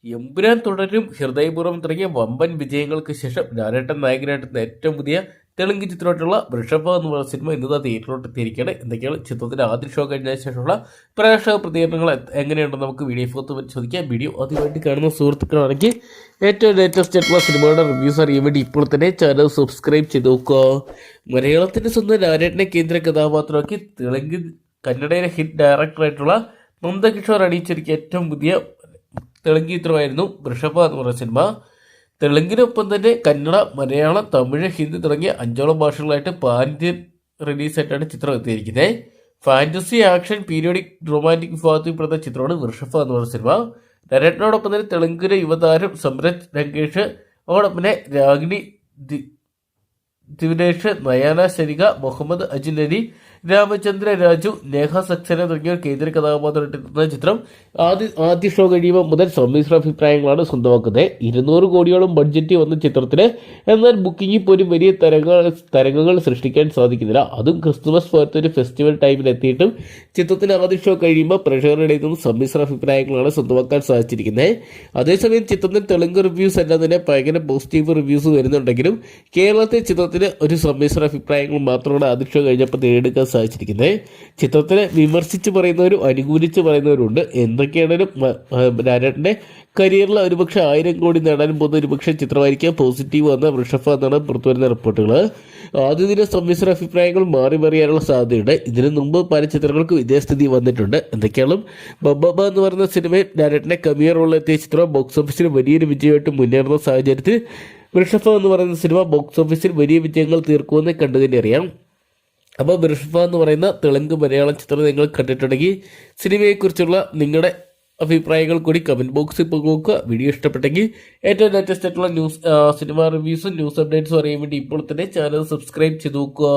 എമ്പുരാൻ തുടരും, ഹൃദയപൂർവ്വം തുടങ്ങിയ വമ്പൻ വിജയങ്ങൾക്ക് ശേഷം ലാലേട്ടൻ നായകനായിട്ടുന്ന ഏറ്റവും പുതിയ തെലുങ്ക് ചിത്രമായിട്ടുള്ള വൃഷഭ എന്ന് പറയുന്ന സിനിമ ഇന്ന് തിയേറ്ററിലോട്ട് എത്തിയിരിക്കുകയാണ്. എന്തൊക്കെയാണ് ചിത്രത്തിന്റെ ആദ്യ ഷോ കഴിഞ്ഞ ശേഷമുള്ള പ്രേക്ഷക പ്രതികരണങ്ങൾ എങ്ങനെയുണ്ടെന്ന് നമുക്ക് വീഡിയോ ഫോർത്ത് പരിശോധിക്കാം. വീഡിയോ ആദ്യമായിട്ട് കാണുന്ന സുഹൃത്തുക്കളാണെങ്കിൽ ഏറ്റവും ലേറ്റസ്റ്റ് ആയിട്ടുള്ള സിനിമയുടെ റിവ്യൂസ് അറിയാൻ വേണ്ടി ഇപ്പോൾ തന്നെ ചാനൽ സബ്സ്ക്രൈബ് ചെയ്ത് നോക്കുക. മലയാളത്തിന്റെ സ്വന്തം ലാലേട്ടനെ കേന്ദ്ര കഥാപാത്രമാക്കി തെലുങ്ക് കന്നഡയിലെ ഹിറ്റ് ഡയറക്ടറായിട്ടുള്ള നന്ദകിഷോർ അണിയിച്ചൊരുക്കിയ ഏറ്റവും പുതിയ തെലുങ്ക് ചിത്രമായിരുന്നു വൃഷഭ എന്ന് പറയുന്ന സിനിമ. തെലുങ്കിനൊപ്പം തന്നെ കന്നഡ, മലയാളം, തമിഴ്, ഹിന്ദി തുടങ്ങിയ 5ഓളം ഭാഷകളായിട്ട് പാൻ ഇന്ത്യൻ റിലീസായിട്ടാണ് ചിത്രം എത്തിയിരിക്കുന്നത്. ഫാന്റസി, ആക്ഷൻ, പീരിയോഡിക്, റൊമാൻറ്റിക് വിഭാഗത്തിൽ പെടുന്ന ചിത്രമാണ് വൃഷഭ എന്ന് പറയുന്ന സിനിമ. നരേട്ടനോടൊപ്പം തന്നെ തെലുങ്കിലെ യുവതാരം സംരജ് രംഗേഷ്, അതോടൊപ്പം തന്നെ രാഗിണി ദിവിനേഷ്, നയാന ശരിക, മുഹമ്മദ് അജിൻ അലി, രാമചന്ദ്ര രാജു, നേഹ സക്സേന തുടങ്ങിയവർ കേന്ദ്ര കഥാപാത്രമായിട്ടെത്തുന്ന ചിത്രം ആദ്യ ഷോ കഴിയുമ്പോൾ മുതൽ സമ്മിശ്ര അഭിപ്രായങ്ങളാണ് സ്വന്തമാക്കുന്നത്. 200 കോടിയോളം ബഡ്ജറ്റ് വന്ന ചിത്രത്തിന് എന്നാൽ ബുക്കിംഗിൽ പോലും വലിയ തരംഗങ്ങൾ സൃഷ്ടിക്കാൻ സാധിക്കുന്നില്ല. അതും ക്രിസ്തുമസ് പോലത്തെ ഒരു ഫെസ്റ്റിവൽ ടൈമിൽ എത്തിയിട്ടും ചിത്രത്തിന് ആദ്യ ഷോ കഴിയുമ്പോൾ പ്രേക്ഷകരുടെ നിന്നും സമ്മിശ്ര അഭിപ്രായങ്ങളാണ് സ്വന്തമാക്കാൻ സാധിച്ചിരിക്കുന്നത്. അതേസമയം ചിത്രത്തിന് തെലുങ്ക് റിവ്യൂസ് എല്ലാം തന്നെ ഭയങ്കര പോസിറ്റീവ് റിവ്യൂസ് വരുന്നുണ്ടെങ്കിലും കേരളത്തിൽ ചിത്രത്തിന് ഒരു സമ്മിശ്ര അഭിപ്രായങ്ങൾ മാത്രമാണ് ആദ്യ ഷോ കഴിഞ്ഞപ്പോൾ നേടിയെടുക്കാൻ സാധിച്ചിരിക്കുന്നത്. ചിത്രത്തിനെ വിമർശിച്ച് പറയുന്നവരും അനുകൂലിച്ച് പറയുന്നവരുണ്ട്. എന്തൊക്കെയാണെങ്കിലും ലാലേട്ടൻ്റെ കരിയറിൽ ഒരുപക്ഷെ 1000 കോടി നേടാനും പോകുന്ന ഒരുപക്ഷെ ചിത്രമായിരിക്കാം പോസിറ്റീവ് വന്ന വൃഷഭ എന്നാണ് പുറത്തുവരുന്ന റിപ്പോർട്ടുകൾ. ആദ്യ ദിന സമ്മിശ്ര അഭിപ്രായങ്ങൾ മാറി മറിയാനുള്ള സാധ്യതയുണ്ട്. ഇതിനു മുമ്പ് പല ചിത്രങ്ങൾക്ക് ഇതേസ്ഥിതി വന്നിട്ടുണ്ട്. എന്തൊക്കെയാണ് ബബ്ബ എന്ന് പറയുന്ന സിനിമയിൽ ലാലേട്ടൻ്റെ കമിയർ റോളിലെത്തിയ ചിത്രം ബോക്സ് ഓഫീസിൽ വലിയൊരു വിജയമായിട്ട് മുന്നേറുന്ന സാഹചര്യത്തിൽ വൃഷഭ എന്ന് പറയുന്ന സിനിമ ബോക്സ് ഓഫീസിൽ വലിയ വിജയങ്ങൾ തീർക്കുമെന്ന് കണ്ടു തന്നെ അറിയാം. അപ്പോൾ വൃഷഭ എന്ന് പറയുന്ന തെലുങ്ക് മലയാളം ചിത്രം നിങ്ങൾ കണ്ടിട്ടുണ്ടെങ്കിൽ സിനിമയെക്കുറിച്ചുള്ള നിങ്ങളുടെ അഭിപ്രായങ്ങൾ കൂടി കമൻറ്റ് ബോക്സിൽ പങ്കുവെക്കുക. വീഡിയോ ഇഷ്ടപ്പെട്ടെങ്കിൽ ഏറ്റവും ലേറ്റസ്റ്റ് ആയിട്ടുള്ള സിനിമ റിവ്യൂസും ന്യൂസ് അപ്ഡേറ്റ്സും അറിയാൻ വേണ്ടി ഇപ്പോൾ തന്നെ ചാനൽ സബ്സ്ക്രൈബ് ചെയ്ത് നോക്കുക.